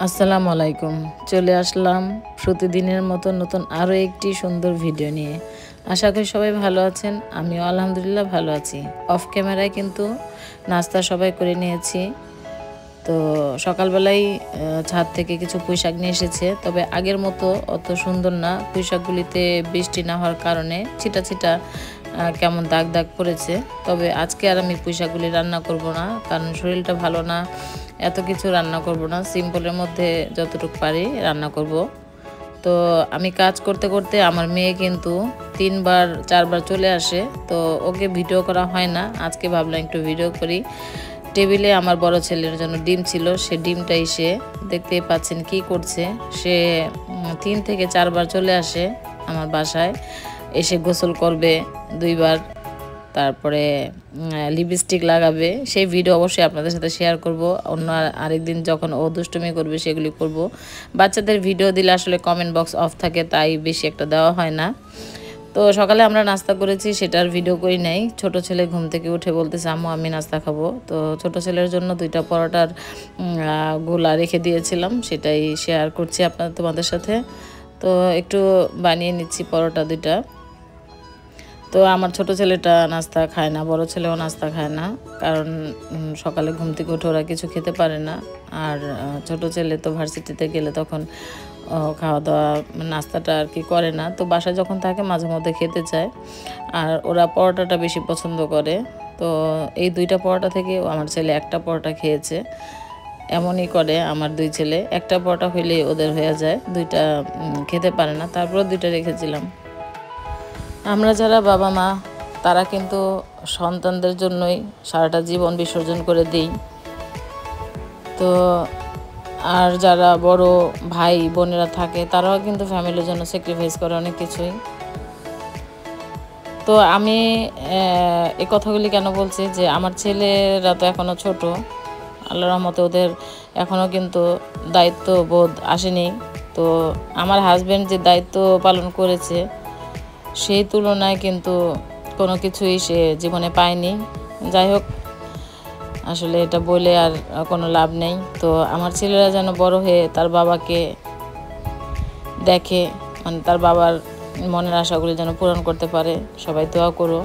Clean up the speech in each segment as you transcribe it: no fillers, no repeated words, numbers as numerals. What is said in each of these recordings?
আসসালামু আলাইকুম। চলে আসলাম প্রতিদিনের মতো নতুন আরও একটি সুন্দর ভিডিও নিয়ে। আশা করি সবাই ভালো আছেন। আমিও আলহামদুলিল্লাহ ভালো আছি। অফ ক্যামেরায় কিন্তু নাস্তা সবাই করে নিয়েছি। তো সকালবেলায় ছাদ থেকে কিছু পুঁইশাক নিয়ে এসেছে, তবে আগের মতো অত সুন্দর না। পুঁইশাকগুলিতে বৃষ্টি না হওয়ার কারণে ছিটা ছিটা কেমন দাগ দাগ পড়েছে। তবে আজকে আর আমি পুঁইশাকগুলি রান্না করব না, কারণ শরীরটা ভালো না। এত কিছু রান্না করব না, সিম্পলের মধ্যে যতটুকু পারি রান্না করব। তো আমি কাজ করতে করতে আমার মেয়ে কিন্তু 3বার 4বার চলে আসে, তো ওকে ভিডিও করা হয় না। আজকে ভাবলাম একটু ভিডিও করি। টেবিলে আমার বড় ছেলের জন্য ডিম ছিল, সে ডিমটাই সে দেখতে পাচ্ছেন কি করছে। সে 3 থেকে 4বার চলে আসে আমার বাসায়, এসে গোসল করবে 2বার, তারপরে লিপস্টিক লাগাবে। সেই ভিডিও অবশ্যই আপনাদের সাথে শেয়ার করব। অন্য আরেকদিন যখন ও দুষ্টুমি করবে সেগুলি করব। বাচ্চাদের ভিডিও দিলে আসলে কমেন্ট বক্স অফ থাকে, তাই বেশি একটা দেওয়া হয় না। তো সকালে আমরা নাস্তা করেছি, সেটার ভিডিও করি নাই। ছোট ছেলে ঘুম থেকে উঠে বলতেছে আম্মু আমি নাস্তা খাবো। তো ছোট ছেলের জন্য 2টা পরোটার গোলা রেখে দিয়েছিলাম, সেটাই শেয়ার করছি তোমাদের সাথে। তো একটু বানিয়ে নিচ্ছি পরোটা 2টা। তো আমার ছোট ছেলেটা নাস্তা খায় না, বড় ছেলেও নাস্তা খায় না, কারণ সকালে ঘুম থেকে উঠে ওরা কিছু খেতে পারে না। আর ছোট ছেলে তো ভার্সিটিতে গেলে তখন খাওয়া দাওয়া নাস্তাটা আর কি করে না। তো বাসায় যখন থাকে মাঝে মধ্যে খেতে চায়, আর ওরা পরোটাটা বেশি পছন্দ করে। তো এই 2টা পরোটা থেকে আমার ছেলে 1টা পরোটা খেয়েছে। এমনই করে আমার 2 ছেলে, 1টা পরোটা হইলেই ওদের হয়ে যায়, 2টা খেতে পারে না। তারপর 2টা রেখেছিলাম। আমরা যারা বাবা মা তারা কিন্তু সন্তানদের জন্যই সারাটা জীবন বিসর্জন করে দিই। তো আর যারা বড় ভাই বোনেরা থাকে তারাও কিন্তু ফ্যামিলির জন্য স্যাক্রিফাইস করে অনেক কিছুই। তো আমি এই কথাগুলি কেন বলছি, যে আমার ছেলেরা তো এখনও ছোট, আল্লাহর রহমতে ওদের এখনও কিন্তু দায়িত্ববোধ আসেনি। তো আমার হাজব্যান্ড যে দায়িত্ব পালন করেছে সেই তুলনায় কিন্তু কোনো কিছুই সে জীবনে পায়নি। যাই হোক, আসলে এটা বলে আর কোনো লাভ নেই। তো আমার ছেলেরা যেন বড় হয়ে তার বাবাকে দেখে, মানে তার বাবার মনের আশাগুলি যেন পূরণ করতে পারে। সবাই দোয়া করো।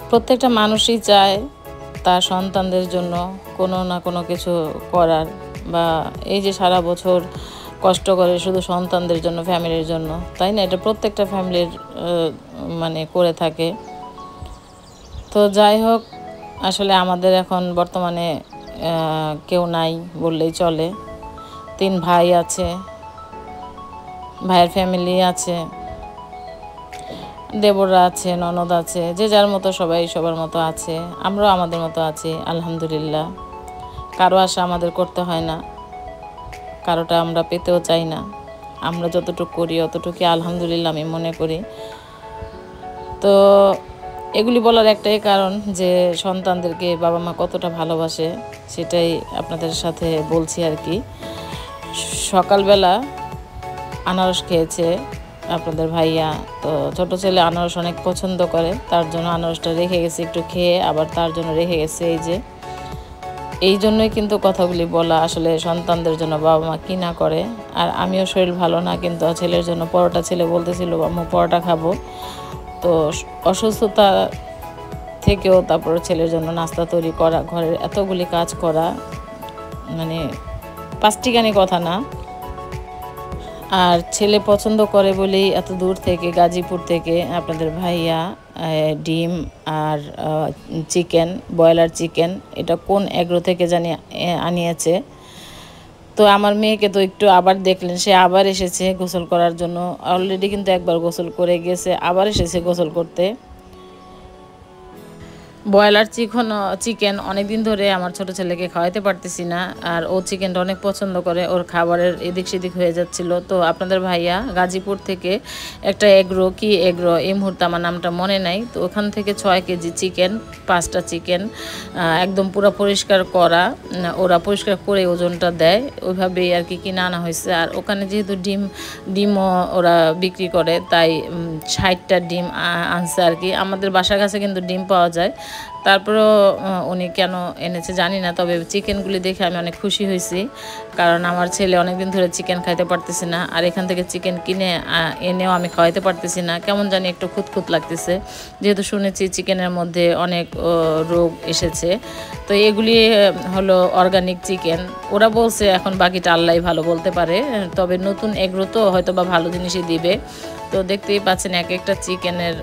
প্রত্যেকটা মানুষই চায় তার সন্তানদের জন্য কোনো না কোনো কিছু করার, বা এই যে সারা বছর কষ্ট করে শুধু সন্তানদের জন্য, ফ্যামিলির জন্য, তাই না? এটা প্রত্যেকটা ফ্যামিলির মানে করে থাকে। তো যাই হোক, আসলে আমাদের এখন বর্তমানে কেউ নাই বললেই চলে। 3 ভাই আছে, ভাইয়ের ফ্যামিলি আছে, দেবররা আছে, ননদ আছে, যে যার মতো সবাই সবার মতো আছে। আমরাও আমাদের মতো আছি আলহামদুলিল্লাহ। কারো আশা আমাদের করতে হয় না, কারোটা আমরা পেতেও চাই না। আমরা যতটুকু করি অতটুকুই আলহামদুলিল্লাহ আমি মনে করি। তো এগুলি বলার একটাই কারণ, যে সন্তানদেরকে বাবা মা কতটা ভালোবাসে সেটাই আপনাদের সাথে বলছি আর কি। সকালবেলা আনারস খেয়েছে আপনাদের ভাইয়া। তো ছোট ছেলে আনারস অনেক পছন্দ করে, তার জন্য আনারসটা রেখে গেছে একটু খেয়ে, আবার তার জন্য রেখে গেছে। এই জন্যই কিন্তু কথাগুলি বলা, আসলে সন্তানদের জন্য বাবা মা কী না করে। আর আমিও শরীর ভালো না, কিন্তু ছেলের জন্য পরোটা, ছেলে বলতেছিল আম্মু পরোটা খাবো। তো অসুস্থতা থেকেও তারপর ছেলের জন্য নাস্তা তৈরি করা, ঘরের এতগুলি কাজ করা, মানে পাঁচটিখানি কথা না। আর ছেলে পছন্দ করে বলেই এত দূর থেকে, গাজীপুর থেকে আপনাদের ভাইয়া ডিম আর চিকেন, ব্রয়লার চিকেন, এটা কোন এগ্রো থেকে জানি আনিয়েছে। তো আমার মেয়েকে তো একটু আবার দেখলেন, সে আবার এসেছে গোসল করার জন্য। অলরেডি কিন্তু একবার গোসল করে গেছে, আবার এসেছে গোসল করতে। ব্রয়লার চিকেন অনেক দিন ধরে আমার ছোট ছেলেকে খাওয়াইতে পারতেছি না, আর ও চিকেনটা অনেক পছন্দ করে, ওর খাবারের এদিক সেদিক হয়ে যাচ্ছিল। তো আপনাদের ভাইয়া গাজীপুর থেকে একটা এগ্রো এই মুহূর্তে আমার নামটা মনে নাই, তো ওখান থেকে 6 কেজি চিকেন, 5টা চিকেন একদম পুরো পরিষ্কার করা, ওরা পরিষ্কার করে ওজনটা দেয়, ওইভাবেই আর কি কিনে আনা হয়েছে। আর ওখানে যেহেতু ডিমও ওরা বিক্রি করে, তাই 60টা ডিম আনছে আর কি। আমাদের বাসার কাছে কিন্তু ডিম পাওয়া যায়, তারপরেও উনি কেন এনেছে জানি না, তবে চিকেনগুলি দেখে আমি অনেক খুশি হয়েছি, কারণ আমার ছেলে অনেকদিন ধরে চিকেন খাইতে পারতেছি না, আর এখান থেকে চিকেন কিনে এনেও আমি খাওয়াইতে পারতেছি না, কেমন জানি একটু খুঁতখুত লাগতেছে, যেহেতু শুনেছি চিকেনের মধ্যে অনেক রোগ এসেছে। তো এগুলি হলো অর্গানিক চিকেন, ওরা বলছে এখন বাকিটা আল্লাহই ভালো বলতে পারে, তবে নতুন এগ্রো তো হয়তো বা ভালো জিনিসই দিবে। তো দেখতেই পাচ্ছেন এক একটা চিকেনের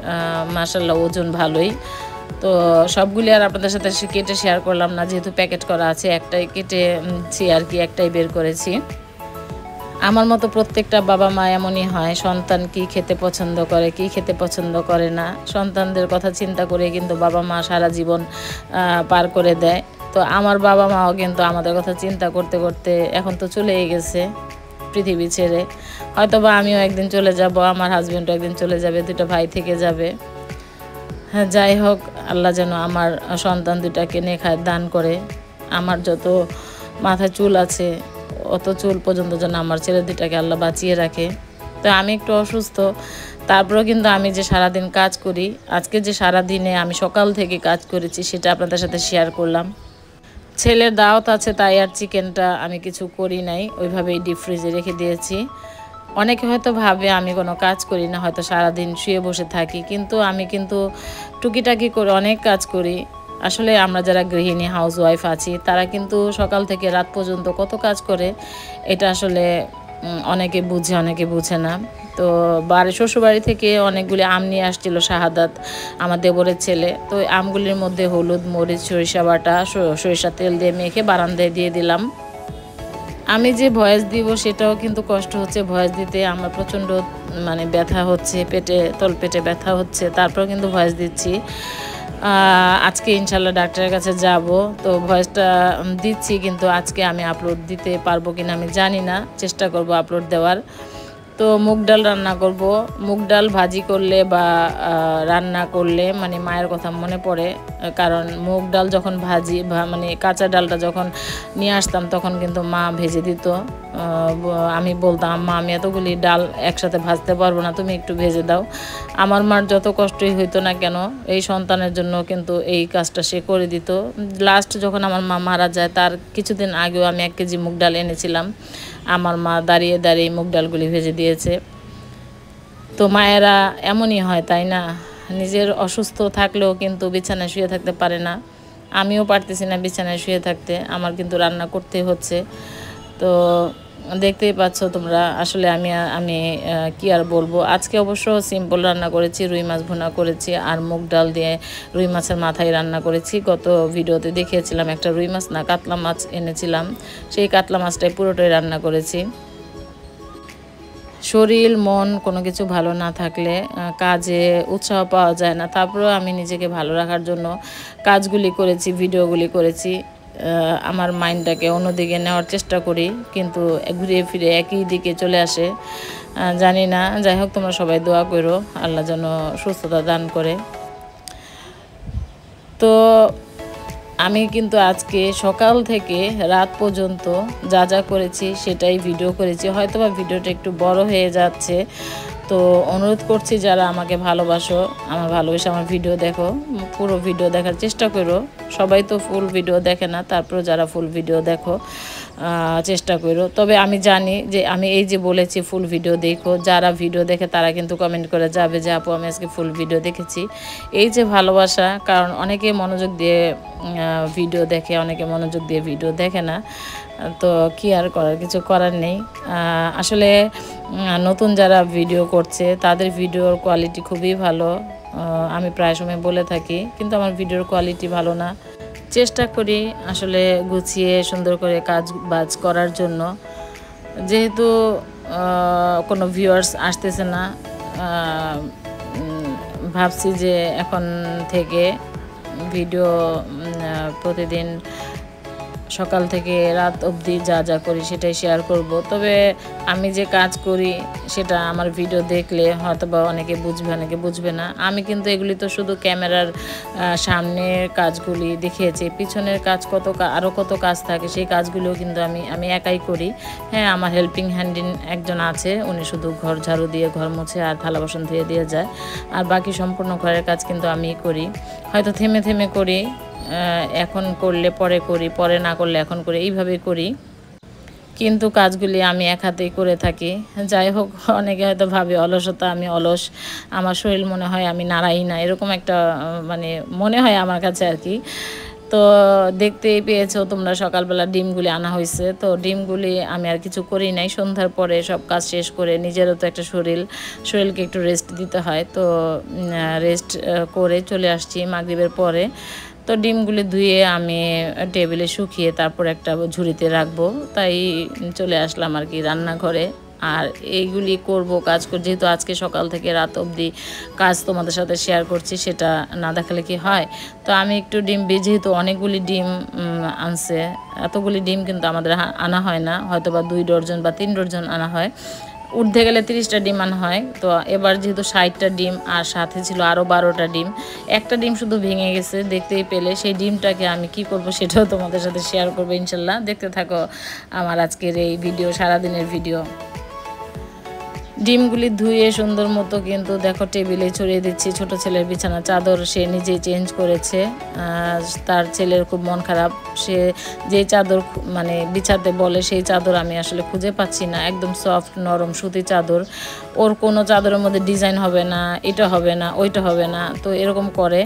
মাশাআল্লাহ ওজন ভালোই। তো সবগুলি আর আপনাদের সাথে কেটে শেয়ার করলাম না, যেহেতু প্যাকেট করা আছে, একটাই কেটেছি আর কি, একটাই বের করেছি। আমার মতো প্রত্যেকটা বাবা মা এমনই হয়, সন্তান কি খেতে পছন্দ করে কি খেতে পছন্দ করে না, সন্তানদের কথা চিন্তা করে কিন্তু বাবা মা সারা জীবন পার করে দেয়। তো আমার বাবা মাও কিন্তু আমাদের কথা চিন্তা করতে করতে এখন তো চলেই গেছে পৃথিবী ছেড়ে, হয়তো বা আমিও একদিন চলে যাব, আমার হাজব্যান্ডও একদিন চলে যাবে, দুটো ভাই থেকে যাবে। হ্যাঁ, যাই হোক, আল্লাহ যেন আমার সন্তান দুটাকে নেখায় দান করে, আমার যত মাথায় চুল আছে অত চুল পর্যন্ত যেন আমার ছেলে দুটাকে আল্লাহ বাঁচিয়ে রাখে। তো আমি একটু অসুস্থ, তারপরেও কিন্তু আমি যে সারাদিন কাজ করি, আজকে যে সারাদিনে আমি সকাল থেকে কাজ করেছি সেটা আপনাদের সাথে শেয়ার করলাম। ছেলের দাওয়াত আছে তাই আর চিকেনটা আমি কিছু করি নাই, ওইভাবেই ডিপ ফ্রিজে রেখে দিয়েছি। অনেকে হয়তো ভাবে আমি কোনো কাজ করি না, হয়তো সারাদিন শুয়ে বসে থাকি, কিন্তু আমি কিন্তু টুকিটাকি করে অনেক কাজ করি। আসলে আমরা যারা গৃহিণী হাউস ওয়াইফ আছি তারা কিন্তু সকাল থেকে রাত পর্যন্ত কত কাজ করে, এটা আসলে অনেকে বুঝে অনেকে বুঝে না। তো শ্বশুরবাড়ি থেকে অনেকগুলি আম নিয়ে আসছিল শাহাদাত, আমার দেবরের ছেলে, তো আমগুলির মধ্যে হলুদ মরিচ সরিষা বাটা সরিষা তেল দিয়ে মেখে বারান্দায় দিয়ে দিলাম। আমি যে ভয়েস দিব সেটাও কিন্তু কষ্ট হচ্ছে ভয়েস দিতে, আমার প্রচণ্ড মানে ব্যথা হচ্ছে, পেটে তলপেটে ব্যথা হচ্ছে, তারপরেও কিন্তু ভয়েস দিচ্ছি। আজকে ইনশাল্লাহ ডাক্তারের কাছে যাব, তো ভয়েসটা দিচ্ছি, কিন্তু আজকে আমি আপলোড দিতে পারবো কিনা আমি জানি না, চেষ্টা করব আপলোড দেওয়ার। তো মুগ ডাল রান্না করব, মুগ ডাল ভাজি করলে বা রান্না করলে মানে মায়ের কথা মনে পড়ে, কারণ মুগ ডাল যখন ভাজি মানে কাঁচা ডালটা যখন নিয়ে আসতাম তখন কিন্তু মা ভেজে দিত, আমি বলতাম মা আমি এতগুলি ডাল একসাথে ভাজতে পারবো না, তুমি একটু ভেজে দাও। আমার মার যত কষ্টই হইতো না কেন এই সন্তানের জন্য কিন্তু এই কাজটা সে করে দিত। লাস্ট যখন আমার মা মারা যায় তার কিছুদিন আগেও আমি 1 কেজি মুগ ডাল এনেছিলাম, আমার মা দাঁড়িয়ে দাঁড়িয়ে মুগ ডালগুলি ভেজে দিয়েছে। তো মায়েরা এমনই হয় তাই না, নিজের অসুস্থ থাকলেও কিন্তু বিছানায় শুয়ে থাকতে পারে না, আমিও পারতেছি না বিছানায় শুয়ে থাকতে, আমার কিন্তু রান্না করতে হচ্ছে। তো দেখতেই পাচ্ছ তোমরা, আসলে আমি কি আর বলবো। আজকে অবশ্য সিম্পল রান্না করেছি, রুই মাছ ভুনা করেছি আর মুগ ডাল দিয়ে রুই মাছের মাথায় রান্না করেছি। গত ভিডিওতে দেখিয়েছিলাম একটা রুই মাছ না কাতলা মাছ এনেছিলাম, সেই কাতলা মাছটাই পুরোটাই রান্না করেছি। শরীর মন কোনো কিছু ভালো না থাকলে কাজে উৎসাহ পাওয়া যায় না, তারপরেও আমি নিজেকে ভালো রাখার জন্য কাজগুলি করেছি, ভিডিওগুলি করেছি, আমার মাইন্ডটাকে অন্যদিকে নেওয়ার চেষ্টা করি, কিন্তু ঘুরে ফিরে একই দিকে চলে আসে, জানি না। যাই হোক, তোমরা সবাই দোয়া করো আল্লাহ যেন সুস্থতা দান করে। তো আমি কিন্তু আজকে সকাল থেকে রাত পর্যন্ত যা যা করেছি সেটাই ভিডিও করেছি, হয়তো বা ভিডিওটা একটু বড় হয়ে যাচ্ছে, তো অনুরোধ করছি যারা আমাকে ভালোবাসো, আমার ভালোবেসে আমার ভিডিও দেখো, পুরো ভিডিও দেখার চেষ্টা করো। সবাই তো ফুল ভিডিও দেখে না, তারপরে যারা ফুল ভিডিও দেখো চেষ্টা করো। তবে আমি জানি যে আমি এই যে বলেছি ফুল ভিডিও দেখো, যারা ভিডিও দেখে তারা কিন্তু কমেন্ট করে যাবে যে আপু আমি আজকে ফুল ভিডিও দেখেছি। এই যে ভালোবাসা, কারণ অনেকে মনোযোগ দিয়ে ভিডিও দেখে, অনেকে মনোযোগ দিয়ে ভিডিও দেখে না, তো কি আর করার, কিছু করার নেই। আসলে নতুন যারা ভিডিও করছে তাদের ভিডিওর কোয়ালিটি খুবই ভালো, আমি প্রায় সময় বলে থাকি, কিন্তু আমার ভিডিওর কোয়ালিটি ভালো না। চেষ্টা করি আসলে গুছিয়ে সুন্দর করে কাজ বাজ করার জন্য, যেহেতু কোনো ভিউয়ার্স আসতেছে না, ভাবছি যে এখন থেকে ভিডিও প্রতিদিন সকাল থেকে রাত অবধি যা যা করি সেটাই শেয়ার করব। তবে আমি যে কাজ করি সেটা আমার ভিডিও দেখলে হয়তো বা অনেকে বুঝবে, অনেকে বুঝবে না। আমি কিন্তু এগুলি তো শুধু ক্যামেরার সামনের কাজগুলি দেখিয়েছি, পিছনের কাজ আরও কত কাজ থাকে, সেই কাজগুলিও কিন্তু আমি একাই করি। হ্যাঁ, আমার হেল্পিং হ্যান্ডিন একজন আছে, উনি শুধু ঘর ঝাড়ু দিয়ে ঘর মুছে আর থালা বাসন ধুয়ে দিয়ে যায়, আর বাকি সম্পূর্ণ ঘরের কাজ কিন্তু আমিই করি। হয়তো থেমে থেমে করি, এখন করলে পরে করি, পরে না করলে এখন করি, এইভাবেই করি, কিন্তু কাজগুলি আমি এক হাতেই করে থাকি। যাই হোক, অনেকে হয়তো ভাবে অলসতা, আমি অলস, আমার শরীর মনে হয় আমি নাড়াই না, এরকম একটা মানে মনে হয় আমার কাছে আর কি। তো দেখতেই পেয়েছো তোমরা, সকালবেলা ডিমগুলি আনা হয়েছে, তো ডিমগুলি আমি আর কিছু করি নাই। সন্ধ্যার পরে সব কাজ শেষ করে, নিজেরও তো একটা শরীরকে একটু রেস্ট দিতে হয়, তো রেস্ট করে চলে আসছি মাগরিবের পরে। তো ডিমগুলি ধুয়ে আমি টেবিলে শুকিয়ে তারপর একটা ঝুড়িতে রাখবো, তাই চলে আসলাম আর কি রান্নাঘরে। আর এইগুলি করব, কাজ করি, যেহেতু আজকে সকাল থেকে রাত অবধি কাজ তোমাদের সাথে শেয়ার করছি, সেটা না দেখালে কি হয়। তো আমি একটু ডিম যেহেতু অনেকগুলি ডিম আনছে, এতগুলি ডিম কিন্তু আমাদের আনা হয় না, হয়তো বা 2 ডজন বা 3 ডজন আনা হয়, উঠতে গেলে 30টা ডিম আনা হয়। তো এবার যেহেতু 60টা ডিম আর সাথে ছিল আরও 12টা ডিম, একটা ডিম শুধু ভেঙে গেছে, দেখতেই পেলে। সেই ডিমটাকে আমি কি করব সেটাও তোমাদের সাথে শেয়ার করবো ইনশাল্লাহ। দেখতে থাকো আমার আজকের এই ভিডিও, সারাদিনের ভিডিও। ডিমগুলি ধুয়ে সুন্দর মতো কিন্তু দেখো টেবিলে ছড়িয়ে দিচ্ছি। ছোট ছেলের বিছানা চাদর সে নিজেই চেঞ্জ করেছে, তার ছেলের খুব মন খারাপ, সে যে চাদর মানে বিছাতে বলে সেই চাদর আমি আসলে খুঁজে পাচ্ছি না, একদম সফট নরম সুতি চাদর, ওর কোনো চাদরের মধ্যে ডিজাইন হবে না, এটা হবে না, ওইটা হবে না, তো এরকম করে।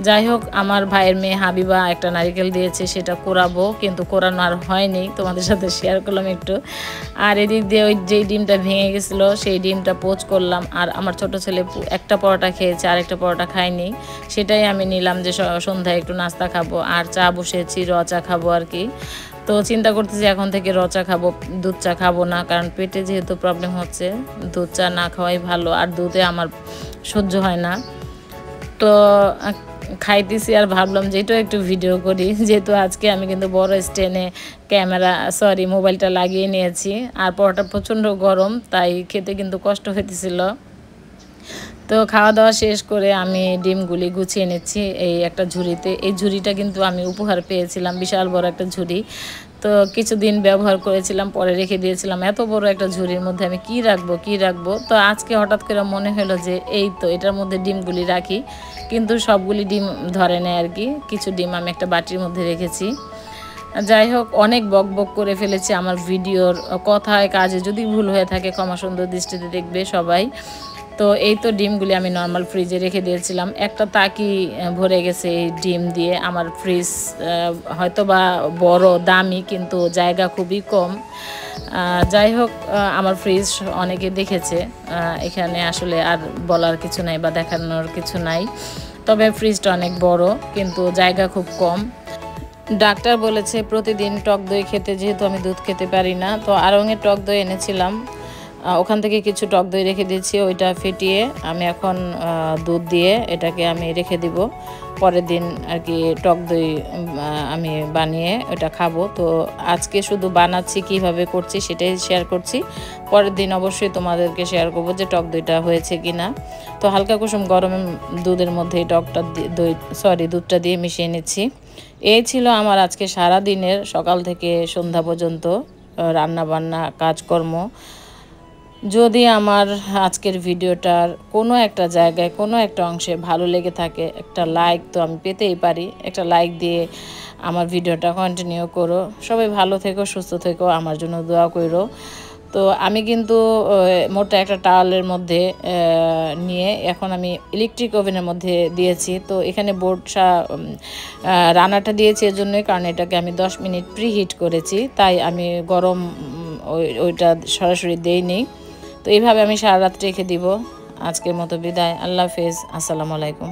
যাই হোক, আমার ভাইয়ের মেয়ে হাবিবা একটা নারিকেল দিয়েছে, সেটা কোরাবো, কিন্তু কোরানো আর হয়নি, তোমাদের সাথে শেয়ার করলাম একটু। আর এদিক দিয়ে ওই যেই ডিমটা ভেঙে গেছিলো সেই ডিমটা পোচ করলাম, আর আমার ছোট ছেলে একটা পরোটা খেয়েছে, আর একটা পরোটা খায়নি, সেটাই আমি নিলাম যে সন্ধ্যায় একটু নাস্তা খাবো, আর চা বসেছি, চা খাবো আর কি। তো চিন্তা করতেছি এখন থেকে চা খাবো, দুধ চা খাবো না, কারণ পেটে যেহেতু প্রবলেম হচ্ছে, দুধ চা না খাওয়াই ভালো, আর দুধে আমার সহ্য হয় না। তো খাইতেছি আর ভাবলাম যে এটাও একটু ভিডিও করি, যেহেতু আজকে আমি কিন্তু বড় স্ট্যান্ডে মোবাইলটা লাগিয়ে নিয়েছি, আর পরোটা প্রচণ্ড গরম, তাই খেতে কিন্তু কষ্ট হইতেছিল। তো খাওয়া দাওয়া শেষ করে আমি ডিমগুলি গুছিয়ে নিচ্ছি এই একটা ঝুড়িতে। এই ঝুড়িটা কিন্তু আমি উপহার পেয়েছিলাম, বিশাল বড় একটা ঝুড়ি। তো কিছুদিন ব্যবহার করেছিলাম, পরে রেখে দিয়েছিলাম। এত বড় একটা ঝুড়ির মধ্যে আমি কি রাখবো, তো আজকে হঠাৎ করে মনে হলো যে এই তো এটার মধ্যে ডিমগুলি রাখি, কিন্তু সবগুলি ডিম ধরে নেয় আর কি। কিছু ডিম আমি একটা বাটির মধ্যে রেখেছি। যাই হোক, অনেক বক করে ফেলেছি। আমার ভিডিওর কথায় কাজে যদি ভুল হয়ে থাকে ক্ষমা সুন্দর দৃষ্টিতে দেখবে সবাই। তো এই তো ডিমগুলি আমি নর্মাল ফ্রিজে রেখে দিয়েছিলাম, একটা তাকি ভরে গেছে এই ডিম দিয়ে। আমার ফ্রিজ হয়তো বা বড় দামি, কিন্তু জায়গা খুবই কম। যাই হোক, আমার ফ্রিজ অনেকে দেখেছে, এখানে আসলে আর বলার কিছু নাই বা দেখানোর কিছু নাই। তবে ফ্রিজটা অনেক বড়, কিন্তু জায়গা খুব কম। ডাক্তার বলেছে প্রতিদিন টক দই খেতে, যেহেতু আমি দুধ খেতে পারি না। তো আড়ংয়ের টক দই এনেছিলাম, ওখান থেকে কিছু টক দই রেখে দিয়েছি, ওইটা ফেটিয়ে আমি এখন দুধ দিয়ে এটাকে আমি রেখে দিব। পরের দিন আর কি টক দই আমি বানিয়ে ওটা খাবো। তো আজকে শুধু বানাচ্ছি, কিভাবে করছি সেটাই শেয়ার করছি। পরের দিন অবশ্যই তোমাদেরকে শেয়ার করবো যে টক দইটা হয়েছে কি না। তো হালকা কুসুম গরম দুধের মধ্যে দুধটা দিয়ে মিশিয়ে নিচ্ছি। এই ছিল আমার আজকে সারা দিনের, সকাল থেকে সন্ধ্যা পর্যন্ত রান্না বান্না কাজকর্ম। যদি আমার আজকের ভিডিওটার কোনো একটা জায়গায়, কোনো একটা অংশে ভালো লেগে থাকে, একটা লাইক তো আমি পেতেই পারি, একটা লাইক দিয়ে আমার ভিডিওটা কন্টিনিউ করো। সবাই ভালো থেকো, সুস্থ থেকো, আমার জন্য দোয়া করো। তো আমি কিন্তু মোটা একটা টাওয়ালের মধ্যে নিয়ে এখন আমি ইলেকট্রিক ওভেনের মধ্যে দিয়েছি। তো এখানে রান্নাটা দিয়েছি এর জন্যই, কারণ এটাকে আমি 10 মিনিট প্রিহিট করেছি, তাই আমি গরম ওইটা সরাসরি দেইনি। তো এইভাবে আমি সারা রাত রেখে দিব। আজকের মতো বিদায়, আল্লাহ হাফেজ, আসসালামু আলাইকুম।